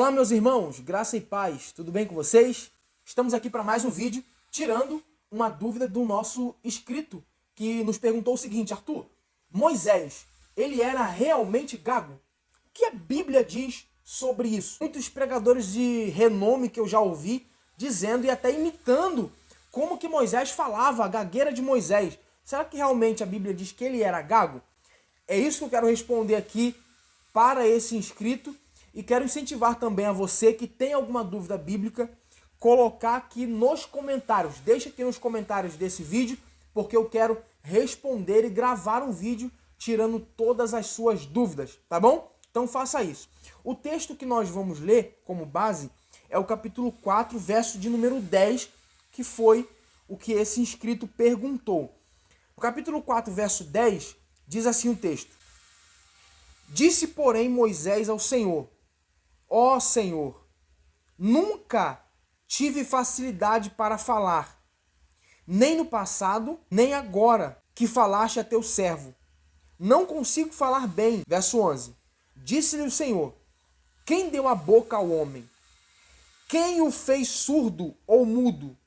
Olá, meus irmãos, graça e paz, tudo bem com vocês? Estamos aqui para mais um vídeo, tirando uma dúvida do nosso inscrito, que nos perguntou o seguinte: Arthur, Moisés, ele era realmente gago? O que a Bíblia diz sobre isso? Muitos pregadores de renome que eu já ouvi dizendo e até imitando como que Moisés falava, a gagueira de Moisés. Será que realmente a Bíblia diz que ele era gago? É isso que eu quero responder aqui para esse inscrito. E quero incentivar também a você que tem alguma dúvida bíblica, colocar aqui nos comentários. Deixa aqui nos comentários desse vídeo, porque eu quero responder e gravar um vídeo tirando todas as suas dúvidas, tá bom? Então faça isso. O texto que nós vamos ler como base é o capítulo 4, verso de número 10, que foi o que esse inscrito perguntou. O capítulo 4, verso 10, diz assim o texto: Disse, porém, Moisés ao Senhor: Ó Senhor, nunca tive facilidade para falar, nem no passado, nem agora que falaste a teu servo. Não consigo falar bem. Verso 11. Disse-lhe o Senhor: Quem deu a boca ao homem? Quem o fez surdo ou mudo?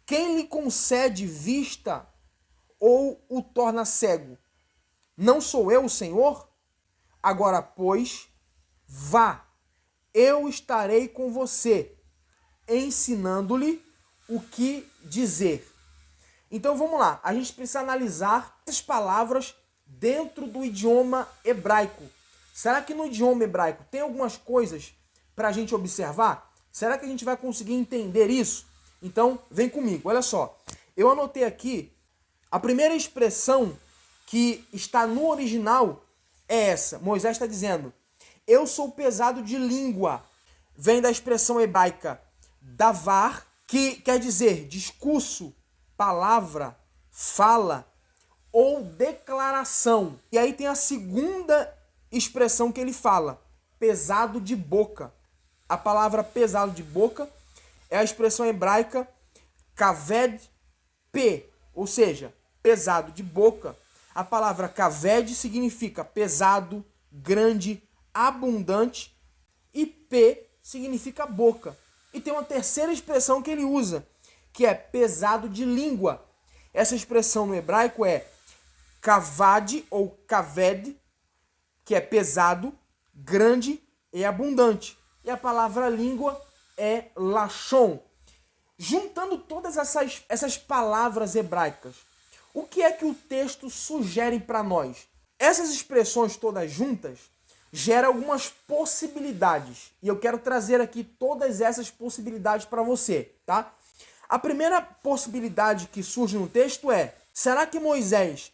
Quem lhe concede vista ou o torna cego? Não sou eu o Senhor? Agora, pois, vá. Eu estarei com você, ensinando-lhe o que dizer. Então vamos lá, a gente precisa analisar essas palavras dentro do idioma hebraico. Será que no idioma hebraico tem algumas coisas para a gente observar? Será que a gente vai conseguir entender isso? Então vem comigo, olha só. Eu anotei aqui, a primeira expressão que está no original é essa. Moisés está dizendo: eu sou pesado de língua. Vem da expressão hebraica davar, que quer dizer discurso, palavra, fala ou declaração. E aí tem a segunda expressão que ele fala: pesado de boca. A palavra pesado de boca é a expressão hebraica kaved pe, ou seja, pesado de boca. A palavra kaved significa pesado, grande, abundante, e P significa boca. E tem uma terceira expressão que ele usa, que é pesado de língua. Essa expressão no hebraico é kavad ou kaved, que é pesado, grande e abundante. E a palavra língua é lashon. Juntando todas essas palavras hebraicas, o que é que o texto sugere para nós? Essas expressões todas juntas gera algumas possibilidades. E eu quero trazer aqui todas essas possibilidades para você, tá? A primeira possibilidade que surge no texto é: será que Moisés,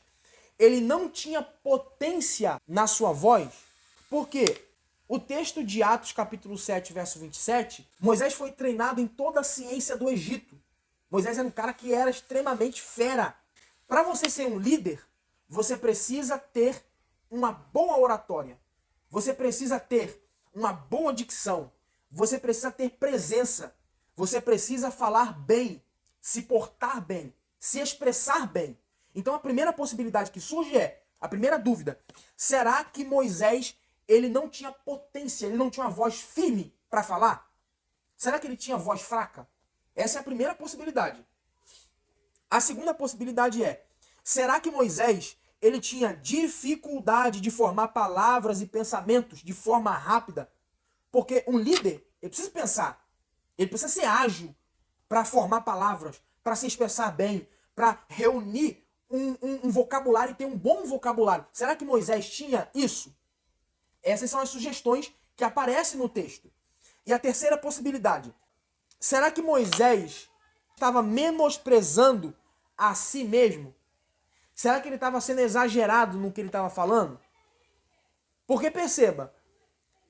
ele não tinha potência na sua voz? Porque o texto de Atos capítulo 7, verso 27, Moisés foi treinado em toda a ciência do Egito. Moisés era um cara que era extremamente fera. Para você ser um líder, você precisa ter uma boa oratória. Você precisa ter uma boa dicção. Você precisa ter presença. Você precisa falar bem, se portar bem, se expressar bem. Então a primeira possibilidade que surge é, a primeira dúvida: será que Moisés, ele não tinha potência, ele não tinha uma voz firme para falar? Será que ele tinha voz fraca? Essa é a primeira possibilidade. A segunda possibilidade é: será que Moisés, ele tinha dificuldade de formar palavras e pensamentos de forma rápida? Porque um líder, ele precisa pensar, ele precisa ser ágil para formar palavras, para se expressar bem, para reunir um vocabulário e ter um bom vocabulário. Será que Moisés tinha isso? Essas são as sugestões que aparecem no texto. E a terceira possibilidade: será que Moisés estava menosprezando a si mesmo? Será que ele estava sendo exagerado no que ele estava falando? Porque perceba,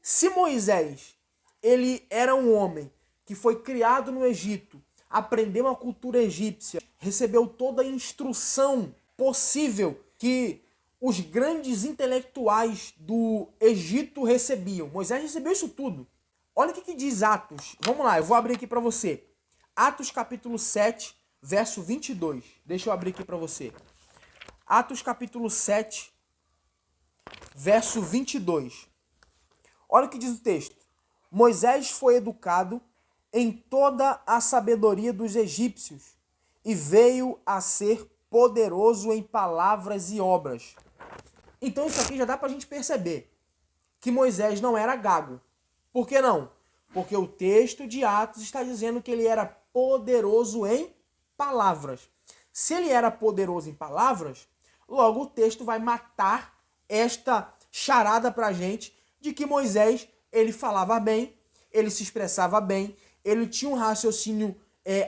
se Moisés, ele era um homem que foi criado no Egito, aprendeu a cultura egípcia, recebeu toda a instrução possível que os grandes intelectuais do Egito recebiam. Moisés recebeu isso tudo. Olha o que diz Atos. Vamos lá, eu vou abrir aqui para você. Atos capítulo 7, verso 22. Deixa eu abrir aqui para você. Atos capítulo 7, verso 22. Olha o que diz o texto. Moisés foi educado em toda a sabedoria dos egípcios e veio a ser poderoso em palavras e obras. Então isso aqui já dá para a gente perceber que Moisés não era gago. Por que não? Porque o texto de Atos está dizendo que ele era poderoso em palavras. Se ele era poderoso em palavras, logo o texto vai matar esta charada para a gente de que Moisés, ele falava bem, ele se expressava bem, ele tinha um raciocínio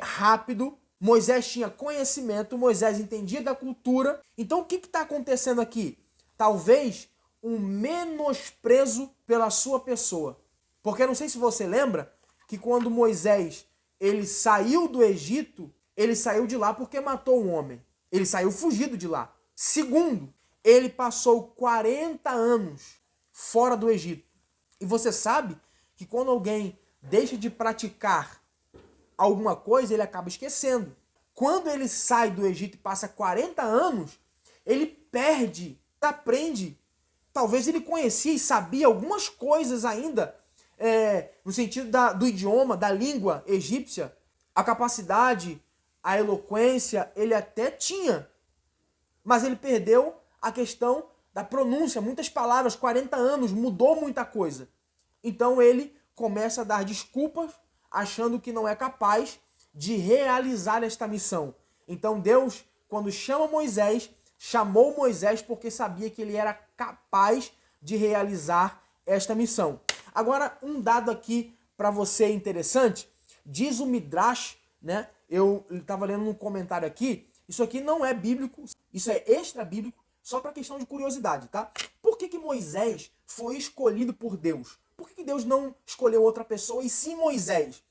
rápido, Moisés tinha conhecimento, Moisés entendia da cultura. Então o que está acontecendo aqui? Talvez um menosprezo pela sua pessoa. Porque eu não sei se você lembra que quando Moisés ele saiu do Egito, ele saiu de lá porque matou um homem. Ele saiu fugido de lá. Segundo, ele passou 40 anos fora do Egito. E você sabe que quando alguém deixa de praticar alguma coisa, ele acaba esquecendo. Quando ele sai do Egito e passa 40 anos, ele perde, aprende. Talvez ele conhecia e sabia algumas coisas ainda, no sentido do idioma, da língua egípcia. A capacidade, a eloquência, ele até tinha. Mas ele perdeu a questão da pronúncia, muitas palavras, 40 anos, mudou muita coisa. Então ele começa a dar desculpas, achando que não é capaz de realizar esta missão. Então Deus, quando chama Moisés, chamou Moisés porque sabia que ele era capaz de realizar esta missão. Agora, um dado aqui para você interessante, diz o Midrash, né? Eu estava lendo um comentário aqui, isso aqui não é bíblico, isso é extra bíblico, só para questão de curiosidade, tá? Por que Moisés foi escolhido por Deus? Por que Deus não escolheu outra pessoa e sim Moisés?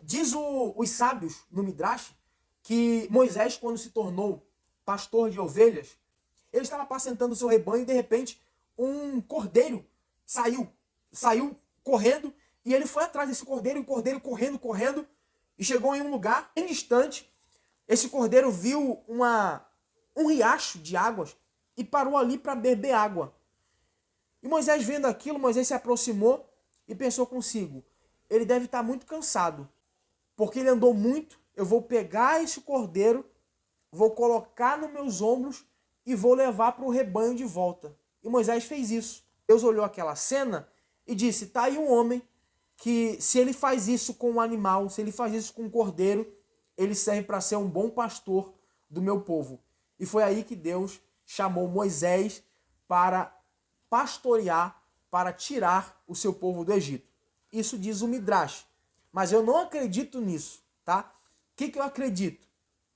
Diz os sábios no Midrash que Moisés, quando se tornou pastor de ovelhas, ele estava apacentando o seu rebanho e de repente um cordeiro saiu correndo e ele foi atrás desse cordeiro, e o cordeiro correndo e chegou em um lugar bem distante. Esse cordeiro viu um riacho de águas e parou ali para beber água. E Moisés, vendo aquilo, Moisés se aproximou e pensou consigo, ele deve estar muito cansado, porque ele andou muito, eu vou pegar esse cordeiro, vou colocar nos meus ombros e vou levar para o rebanho de volta. E Moisés fez isso. Deus olhou aquela cena e disse, tá aí um homem que se ele faz isso com um animal, se ele faz isso com um cordeiro, ele serve para ser um bom pastor do meu povo. E foi aí que Deus chamou Moisés para pastorear, para tirar o seu povo do Egito. Isso diz o Midrash. Mas eu não acredito nisso, tá? O que eu acredito?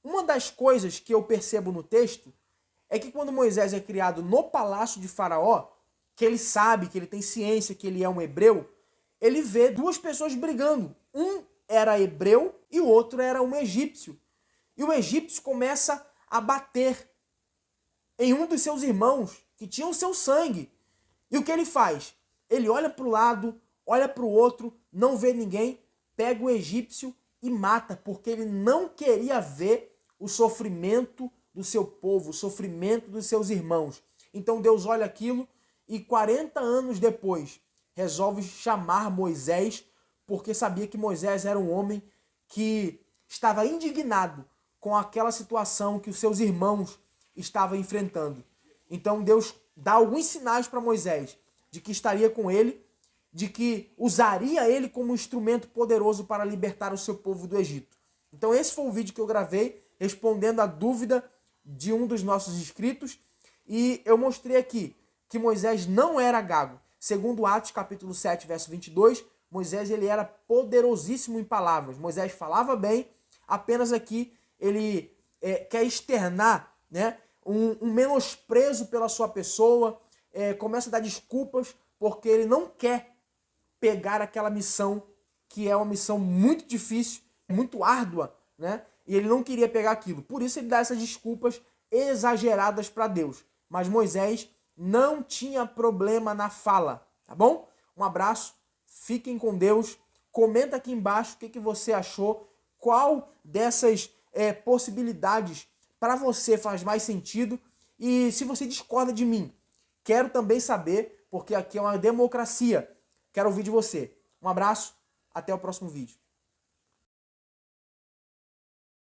Uma das coisas que eu percebo no texto é que quando Moisés é criado no palácio de Faraó, que ele sabe, que ele tem ciência que ele é um hebreu, ele vê duas pessoas brigando. Um era hebreu e o outro era um egípcio. E o egípcio começa a bater em um dos seus irmãos que tinha o seu sangue. E o que ele faz? Ele olha para o lado, olha para o outro, não vê ninguém, pega o egípcio e mata, porque ele não queria ver o sofrimento do seu povo, o sofrimento dos seus irmãos. Então Deus olha aquilo e 40 anos depois resolve chamar Moisés, porque sabia que Moisés era um homem que estava indignado com aquela situação que os seus irmãos estavam enfrentando. Então Deus dá alguns sinais para Moisés de que estaria com ele, de que usaria ele como um instrumento poderoso para libertar o seu povo do Egito. Então esse foi o vídeo que eu gravei respondendo a dúvida de um dos nossos inscritos e eu mostrei aqui que Moisés não era gago. Segundo Atos capítulo 7, verso 22, Moisés ele era poderosíssimo em palavras. Moisés falava bem, apenas aqui ele quer externar, né, um menosprezo pela sua pessoa, começa a dar desculpas porque ele não quer pegar aquela missão que é uma missão muito difícil, muito árdua, né? E ele não queria pegar aquilo. Por isso ele dá essas desculpas exageradas para Deus. Mas Moisés não tinha problema na fala, tá bom? Um abraço, fiquem com Deus. Comenta aqui embaixo o que você achou, qual dessas possibilidades para você faz mais sentido. E se você discorda de mim, quero também saber, porque aqui é uma democracia. Quero ouvir de você. Um abraço, até o próximo vídeo.